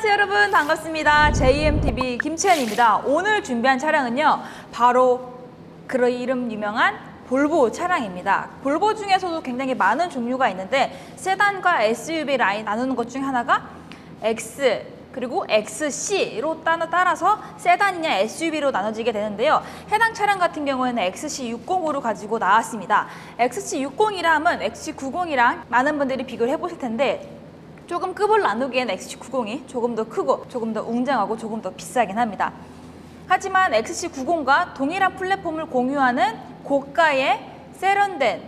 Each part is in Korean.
안녕하세요 여러분, 반갑습니다. JMTV 김채연입니다. 오늘 준비한 차량은요, 바로 그 이름 유명한 볼보 차량입니다. 볼보 중에서도 굉장히 많은 종류가 있는데 세단과 SUV 라인 나누는 것 중에 하나가 X 그리고 XC로 따라서 세단이냐 SUV로 나눠지게 되는데요. 해당 차량 같은 경우에는 XC60로 가지고 나왔습니다. XC60이라 하면 XC90이랑 많은 분들이 비교를 해보실 텐데 조금 급을 나누기엔 XC90이 조금 더 크고 조금 더 웅장하고 조금 더 비싸긴 합니다. 하지만 XC90과 동일한 플랫폼을 공유하는 고가의 세련된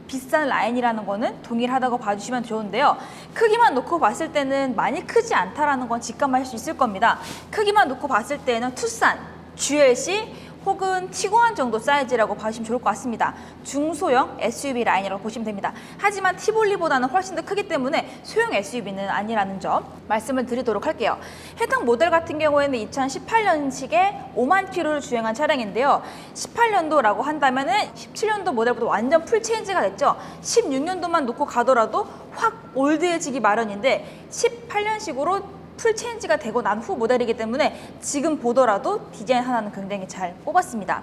비싼 라인이라는 거는 동일하다고 봐주시면 좋은데요. 크기만 놓고 봤을 때는 많이 크지 않다라는 건 직감하실 수 있을 겁니다. 크기만 놓고 봤을 때는 투싼, GLC 혹은 티고안 정도 사이즈라고 봐주시면 좋을 것 같습니다. 중소형 SUV 라인이라고 보시면 됩니다. 하지만 티볼리보다는 훨씬 더 크기 때문에 소형 SUV는 아니라는 점 말씀을 드리도록 할게요. 해당 모델 같은 경우에는 2018년식에 5만 킬로를 주행한 차량인데요. 18년도라고 한다면은 17년도 모델보다 완전 풀체인지가 됐죠. 16년도만 놓고 가더라도 확 올드해지기 마련인데 18년식으로 풀체인지가 되고 난 후 모델이기 때문에 지금 보더라도 디자인 하나는 굉장히 잘 뽑았습니다.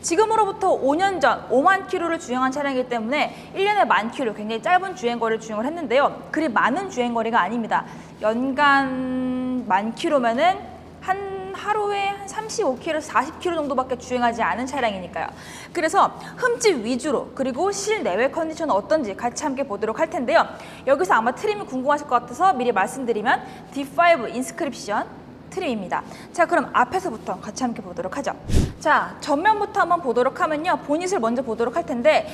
지금으로부터 5년 전 5만 킬로를 주행한 차량이기 때문에 1년에 1만 킬로, 굉장히 짧은 주행거리를 주행을 했는데요. 그리 많은 주행거리가 아닙니다. 연간 1만 킬로면은 하루에 한 35km, 40km 정도밖에 주행하지 않은 차량이니까요. 그래서 흠집 위주로 그리고 실내외 컨디션은 어떤지 같이 함께 보도록 할 텐데요. 여기서 아마 트림이 궁금하실 것 같아서 미리 말씀드리면 D5 인스크립션 트림입니다. 자, 그럼 앞에서부터 같이 함께 보도록 하죠. 자, 전면부터 한번 보도록 하면요. 보닛을 먼저 보도록 할 텐데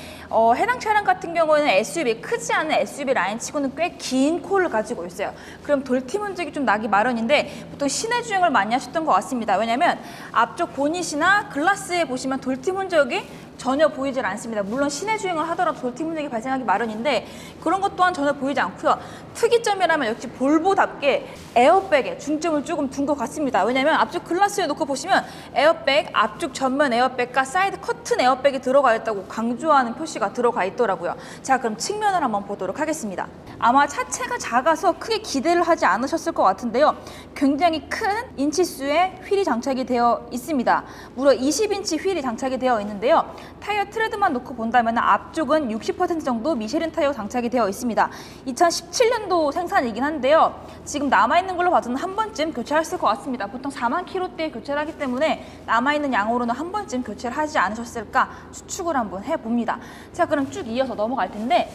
해당 차량 같은 경우에는 SUV, 크지 않은 SUV 라인치고는 꽤 긴 코를 가지고 있어요. 그럼 돌팀 흔적이 좀 나기 마련인데 보통 시내 주행을 많이 하셨던 것 같습니다. 왜냐하면 앞쪽 보닛이나 글라스에 보시면 돌팀 흔적이 전혀 보이질 않습니다. 물론 시내 주행을 하더라도 돌팀 흔적이 발생하기 마련인데 그런 것 또한 전혀 보이지 않고요. 특이점이라면 역시 볼보답게 에어백에 중점을 조금 둔 것 같습니다. 왜냐하면 앞쪽 글라스에 놓고 보시면 에어백, 앞쪽 전면 에어백과 사이드 커튼 에어백이 들어가 있다고 강조하는 표시가 들어가 있더라고요. 자, 그럼 측면을 한번 보도록 하겠습니다. 아마 차체가 작아서 크게 기대를 하지 않으셨을 것 같은데요. 굉장히 큰 인치수의 휠이 장착이 되어 있습니다. 무려 20인치 휠이 장착이 되어 있는데요. 타이어 트레드만 놓고 본다면 앞쪽은 60% 정도 미쉐린 타이어 장착이 되어 있습니다. 2017년도 생산이긴 한데요. 지금 남아있는 걸로 봐서는 한 번쯤 교체했을 것 같습니다. 보통 4만 킬로대에 교체를 하기 때문에 남아있는 양으로는 한 번쯤 교체를 하지 않으셨을까 추측을 한번 해봅니다. 자, 그럼 쭉 이어서 넘어갈 텐데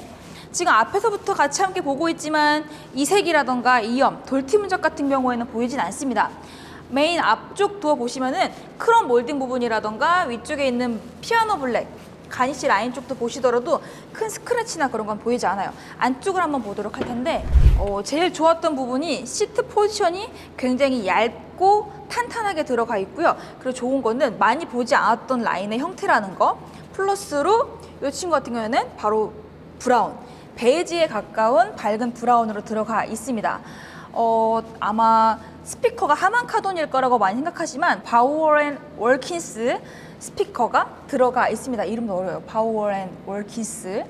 지금 앞에서부터 같이 함께 보고 있지만 이색이라던가 이염, 돌팀 흔적 같은 경우에는 보이진 않습니다. 메인 앞쪽 도어 보시면은 크롬 몰딩 부분이라던가 위쪽에 있는 피아노 블랙, 가니쉬 라인 쪽도 보시더라도 큰 스크래치나 그런 건 보이지 않아요. 안쪽을 한번 보도록 할 텐데 제일 좋았던 부분이 시트 포지션이 굉장히 얇고 탄탄하게 들어가 있고요. 그리고 좋은 거는 많이 보지 않았던 라인의 형태라는 거, 플러스로 이 친구 같은 경우에는 바로 브라운, 베이지에 가까운 밝은 브라운으로 들어가 있습니다. 아마 스피커가 하만 카돈일 거라고 많이 생각하지만 바우어앤월킨스 스피커가 들어가 있습니다. 이름도 어려워요. 바우어앤월킨스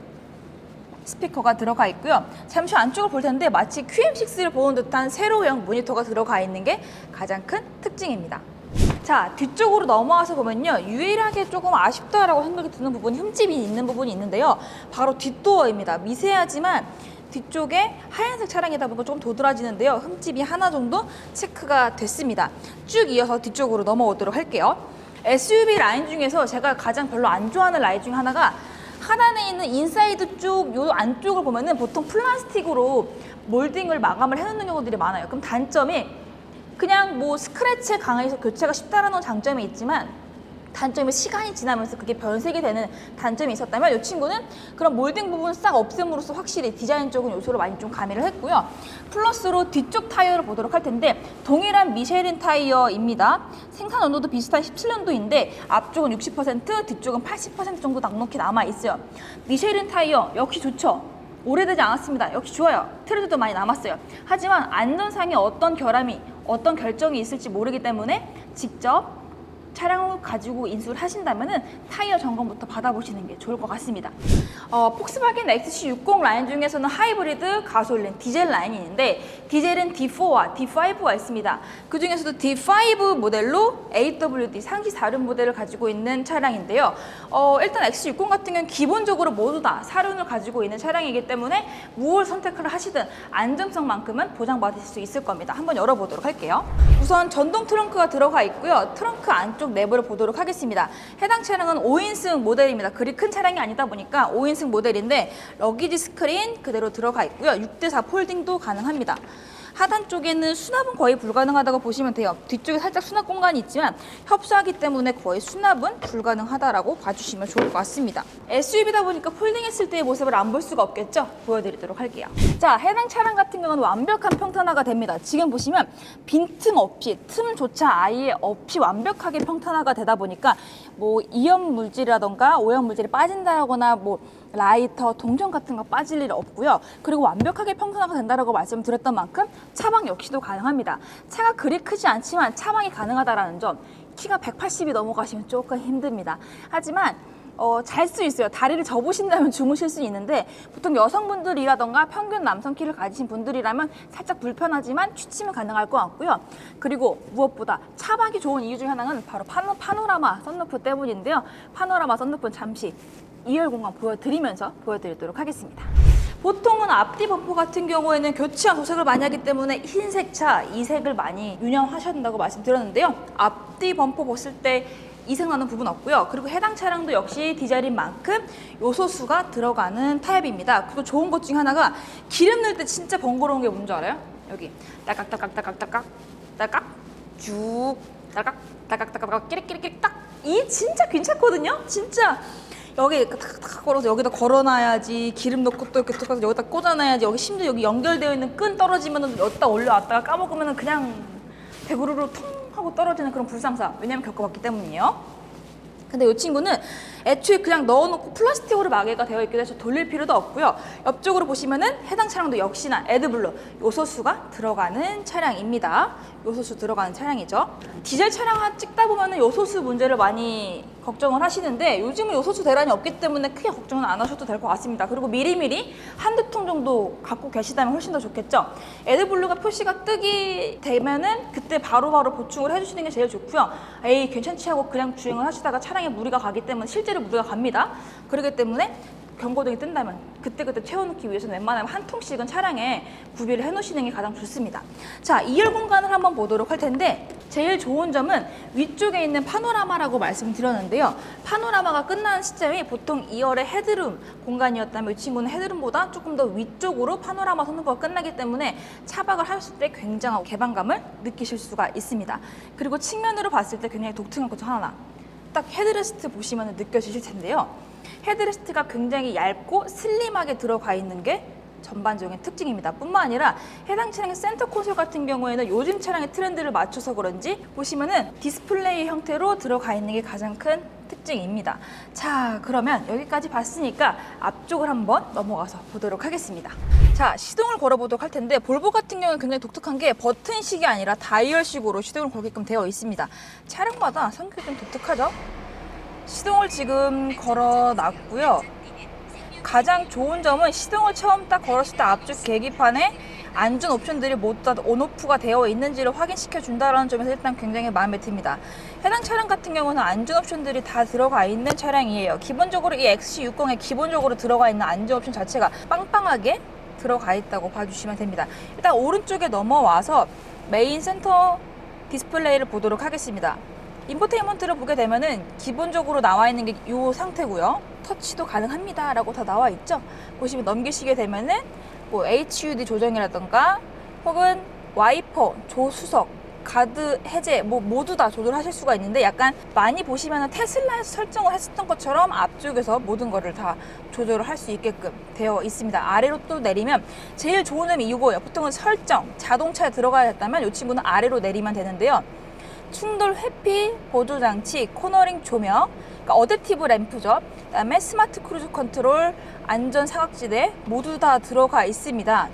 스피커가 들어가 있고요. 잠시 안쪽을 볼 텐데 마치 QM6를 보는 듯한 세로형 모니터가 들어가 있는 게 가장 큰 특징입니다. 자, 뒤쪽으로 넘어와서 보면요. 유일하게 조금 아쉽다라고 생각이 드는 부분이 흠집이 있는 부분이 있는데요. 바로 뒷도어입니다. 미세하지만 뒤쪽에 하얀색 차량이다 보니까 조금 도드라지는데요. 흠집이 하나 정도 체크가 됐습니다. 쭉 이어서 뒤쪽으로 넘어오도록 할게요. SUV 라인 중에서 제가 가장 별로 안 좋아하는 라인 중 하나가 하단에 있는 인사이드 쪽, 요 안쪽을 보면은 보통 플라스틱으로 몰딩을 마감을 해놓는 경우들이 많아요. 그럼 단점이 그냥 뭐 스크래치에 강해서 교체가 쉽다라는 장점이 있지만 단점이 시간이 지나면서 그게 변색이 되는 단점이 있었다면 이 친구는 그런 몰딩 부분을 싹 없앰으로써 확실히 디자인적인 요소를 많이 좀 가미를 했고요. 플러스로 뒤쪽 타이어를 보도록 할 텐데 동일한 미쉐린 타이어입니다. 생산 연도도 비슷한 17년도인데 앞쪽은 60%, 뒤쪽은 80% 정도 넉넉히 남아있어요. 미쉐린 타이어 역시 좋죠. 오래되지 않았습니다. 역시 좋아요. 트레드도 많이 남았어요. 하지만 안전상에 어떤 결함이, 어떤 결정이 있을지 모르기 때문에 직접 차량을 가지고 인수를 하신다면은 타이어 점검부터 받아보시는 게 좋을 것 같습니다. 폭스바겐 XC60 라인 중에서는 하이브리드, 가솔린, 디젤 라인이 있는데 디젤은 D4와 D5가 있습니다. 그 중에서도 D5 모델로 AWD 상시 사륜 모델을 가지고 있는 차량인데요. 일단 XC60 같은 경우는 기본적으로 모두 다 사륜을 가지고 있는 차량이기 때문에 무엇을 선택을 하시든 안정성만큼은 보장받으실 수 있을 겁니다. 한번 열어보도록 할게요. 우선 전동 트렁크가 들어가 있고요. 트렁크 안쪽 내부를 보도록 하겠습니다. 해당 차량은 5인승 모델입니다. 그리 큰 차량이 아니다 보니까 5인승 모델인데 러기지 스크린 그대로 들어가 있고요. 6대4 폴딩도 가능합니다. 하단 쪽에는 수납은 거의 불가능하다고 보시면 돼요. 뒤쪽에 살짝 수납 공간이 있지만 협소하기 때문에 거의 수납은 불가능하다라고 봐주시면 좋을 것 같습니다. SUV다 보니까 폴딩했을 때의 모습을 안 볼 수가 없겠죠? 보여드리도록 할게요. 자, 해당 차량 같은 경우는 완벽한 평탄화가 됩니다. 지금 보시면 빈틈 없이, 틈조차 아예 없이 완벽하게 평탄화가 되다 보니까 뭐 이염 물질이라던가 오염 물질이 빠진다거나 뭐 라이터, 동전 같은 거 빠질 일 없고요. 그리고 완벽하게 평탄화가 된다고 말씀드렸던 만큼 차방 역시도 가능합니다. 차가 그리 크지 않지만 차방이 가능하다는 점, 키가 180이 넘어가시면 조금 힘듭니다. 하지만 잘 수 있어요. 다리를 접으신다면 주무실 수 있는데 보통 여성분들이라던가 평균 남성 키를 가지신 분들이라면 살짝 불편하지만 취침은 가능할 것 같고요. 그리고 무엇보다 차박이 좋은 이유 중 하나는 바로 파노라마 썬루프 때문인데요. 파노라마 썬루프는 잠시 2열 공간 보여드리도록 하겠습니다. 보통은 앞뒤 범퍼 같은 경우에는 교체와 도색을 많이 하기 때문에 흰색 차, 이색을 많이 유념하셔야 된다고 말씀드렸는데요. 앞뒤 범퍼 벗을 때 이색나는 부분 없고요. 그리고 해당 차량도 역시 디젤인 만큼 요소수가 들어가는 타입입니다. 그리고 좋은 것 중에 하나가 기름 넣을 때 진짜 번거로운 게 뭔지 알아요? 여기 딸깍딸깍딸깍딸깍 딸깍 쭉 딸깍 딸깍딸깍 끼리끼리끼리 딱 이 진짜 괜찮거든요. 진짜 여기 탁탁 걸어서 여기다 걸어놔야지 기름 넣고 또 이렇게 툭 여기다 꽂아놔야지 여기 심지어 여기 연결되어 있는 끈 떨어지면은 여기다 올려놨다가 까먹으면은 그냥 대구르르 통 하고 떨어지는 그런 불상사 왜냐면 겪어봤기 때문이에요. 근데 이 친구는 애초에 그냥 넣어놓고 플라스틱으로 마개가 되어 있기도 해서 돌릴 필요도 없고요. 옆쪽으로 보시면은 해당 차량도 역시나 에드블루 요소수가 들어가는 차량입니다. 요소수 들어가는 차량이죠. 디젤 차량 찍다 보면은 요소수 문제를 많이 걱정을 하시는데 요즘은 요소수 대란이 없기 때문에 크게 걱정은 안 하셔도 될 것 같습니다. 그리고 미리미리 한두 통 정도 갖고 계시다면 훨씬 더 좋겠죠. 에드블루가 표시가 뜨게 되면은 그때 바로바로 보충을 해주시는 게 제일 좋고요. 에이 괜찮지 하고 그냥 주행을 하시다가 차량에 무리가 가기 때문에 실제로 무리가 갑니다. 그렇기 때문에 경고등이 뜬다면 그때그때 채워놓기 위해서는 웬만하면 한 통씩은 차량에 구비를 해놓으시는 게 가장 좋습니다. 자, 2열 공간을 한번 보도록 할 텐데 제일 좋은 점은 위쪽에 있는 파노라마라고 말씀드렸는데요. 파노라마가 끝나는 시점이 보통 2열의 헤드룸 공간이었다면 이 친구는 헤드룸보다 조금 더 위쪽으로 파노라마 선루프가 끝나기 때문에 차박을 하셨을 때 굉장한 개방감을 느끼실 수가 있습니다. 그리고 측면으로 봤을 때 굉장히 독특한 것 중 하나 딱 헤드레스트 보시면 느껴지실 텐데요. 헤드레스트가 굉장히 얇고 슬림하게 들어가 있는 게 전반적인 특징입니다. 뿐만 아니라 해당 차량의 센터 콘솔 같은 경우에는 요즘 차량의 트렌드를 맞춰서 그런지 보시면은 디스플레이 형태로 들어가 있는 게 가장 큰 특징입니다. 자, 그러면 여기까지 봤으니까 앞쪽을 한번 넘어가서 보도록 하겠습니다. 자, 시동을 걸어보도록 할 텐데 볼보 같은 경우는 굉장히 독특한 게 버튼식이 아니라 다이얼식으로 시동을 걸게끔 되어 있습니다. 차량마다 성격이 좀 독특하죠? 시동을 지금 걸어놨고요. 가장 좋은 점은 시동을 처음 딱 걸었을 때 앞쪽 계기판에 안전 옵션들이 모두 다 온오프가 되어 있는지를 확인시켜 준다는 점에서 일단 굉장히 마음에 듭니다. 해당 차량 같은 경우는 안전 옵션들이 다 들어가 있는 차량이에요. 기본적으로 이 XC60에 기본적으로 들어가 있는 안전 옵션 자체가 빵빵하게 들어가 있다고 봐주시면 됩니다. 일단 오른쪽에 넘어와서 메인 센터 디스플레이를 보도록 하겠습니다. 인포테인먼트를 보게 되면은 기본적으로 나와 있는 게 이 상태고요. 터치도 가능합니다 라고 다 나와 있죠. 보시면 넘기시게 되면은 뭐 HUD 조정이라던가 혹은 와이퍼, 조수석, 가드 해제 뭐 모두 다 조절하실 수가 있는데 약간 많이 보시면은 테슬라에서 설정을 했었던 것처럼 앞쪽에서 모든 거를 다 조절을 할 수 있게끔 되어 있습니다. 아래로 또 내리면 제일 좋은 점이 이거예요. 보통은 설정, 자동차에 들어가야 했다면 이 친구는 아래로 내리면 되는데요. 충돌 회피 보조 장치, 코너링 조명, 그러니까 어댑티브 램프죠. 그다음에 스마트 크루즈 컨트롤, 안전 사각지대 모두 다 들어가 있습니다.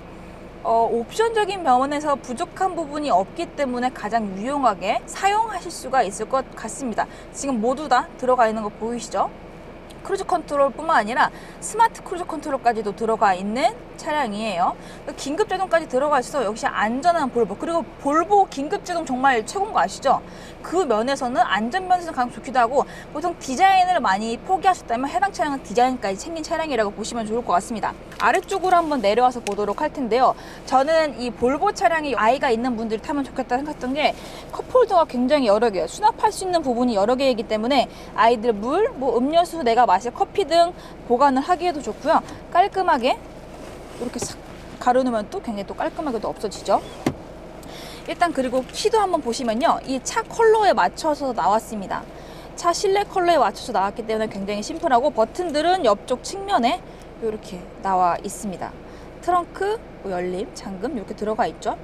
옵션적인 면에서 부족한 부분이 없기 때문에 가장 유용하게 사용하실 수가 있을 것 같습니다. 지금 모두 다 들어가 있는 거 보이시죠? 크루즈 컨트롤뿐만 아니라 스마트 크루즈 컨트롤까지도 들어가 있는 차량이에요. 긴급 제동까지 들어가 있어서 역시 안전한 볼보. 그리고 볼보 긴급 제동 정말 최고인 거 아시죠? 그 면에서는 안전 면에서 가장 좋기도 하고, 보통 디자인을 많이 포기하셨다면 해당 차량은 디자인까지 챙긴 차량이라고 보시면 좋을 것 같습니다. 아래쪽으로 한번 내려와서 보도록 할 텐데요. 저는 이 볼보 차량이 아이가 있는 분들이 타면 좋겠다 생각했던 게 컵홀더가 굉장히 여러 개예요. 수납할 수 있는 부분이 여러 개이기 때문에 아이들 물, 뭐 음료수, 내가 마실 커피 등 보관을 하기에도 좋고요. 깔끔하게 이렇게 싹 가려놓으면 또 굉장히 또 깔끔하게도 없어지죠. 일단 그리고 키도 한번 보시면요, 이 차 컬러에 맞춰서 나왔습니다. 차 실내 컬러에 맞춰서 나왔기 때문에 굉장히 심플하고, 버튼들은 옆쪽 측면에 이렇게 나와 있습니다. 트렁크, 뭐 열림, 잠금 이렇게 들어가 있죠.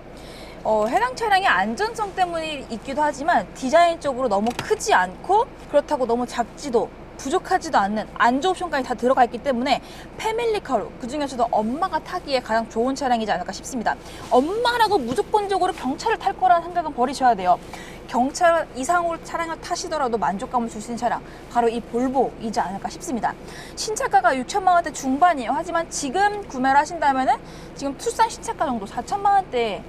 해당 차량의 안전성 때문에 있기도 하지만 디자인적으로 너무 크지 않고, 그렇다고 너무 작지도 부족하지도 않는 안전 옵션까지 다 들어가 있기 때문에 패밀리카로, 그 중에서도 엄마가 타기에 가장 좋은 차량이지 않을까 싶습니다. 엄마라고 무조건적으로 경차를 탈 거라는 생각은 버리셔야 돼요. 경차 이상으로 차량을 타시더라도 만족감을 줄 수 있는 차량, 바로 이 볼보이지 않을까 싶습니다. 신차가가 6천만 원대 중반이에요. 하지만 지금 구매를 하신다면은 지금 투싼 신차가 정도 4천만 원대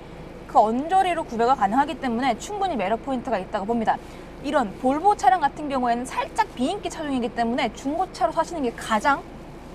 그 언저리로 구매가 가능하기 때문에 충분히 매력 포인트가 있다고 봅니다. 이런 볼보 차량 같은 경우에는 살짝 비인기 차종이기 때문에 중고차로 사시는 게 가장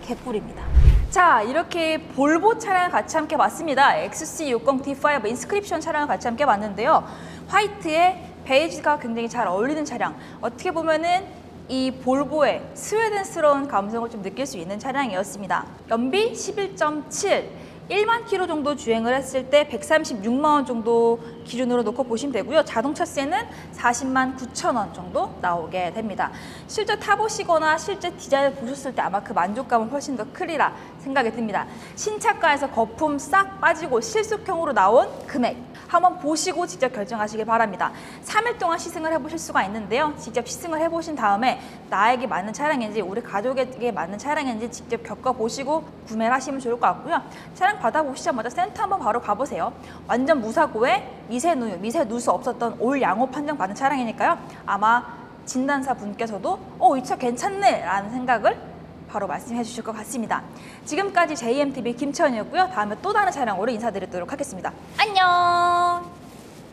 개꿀입니다. 자, 이렇게 볼보 차량을 같이 함께 봤습니다. XC60T5 인스크립션 차량을 같이 함께 봤는데요. 화이트에 베이지가 굉장히 잘 어울리는 차량. 어떻게 보면은 이 볼보의 스웨덴스러운 감성을 좀 느낄 수 있는 차량이었습니다. 연비 11.7, 1만 킬로 정도 주행을 했을 때 136만 원 정도 기준으로 놓고 보시면 되고요. 자동차세는 40만 9천 원 정도 나오게 됩니다. 실제 타보시거나 실제 디자인을 보셨을 때 아마 그 만족감은 훨씬 더 크리라 생각이 듭니다. 신차가에서 거품 싹 빠지고 실속형으로 나온 금액 한번 보시고 직접 결정하시길 바랍니다. 3일 동안 시승을 해보실 수가 있는데요. 직접 시승을 해보신 다음에 나에게 맞는 차량인지 우리 가족에게 맞는 차량인지 직접 겪어보시고 구매를 하시면 좋을 것 같고요. 차량 받아보시자마자 센터 한번 바로 가보세요. 완전 무사고에 미세누유, 미세누수 없었던 올 양호 판정 받은 차량이니까요. 아마 진단사 분께서도 이 차 괜찮네 라는 생각을 바로 말씀해 주실 것 같습니다. 지금까지 JMTV 김채원이었고요. 다음에 또 다른 차량으로 인사드리도록 하겠습니다. 안녕!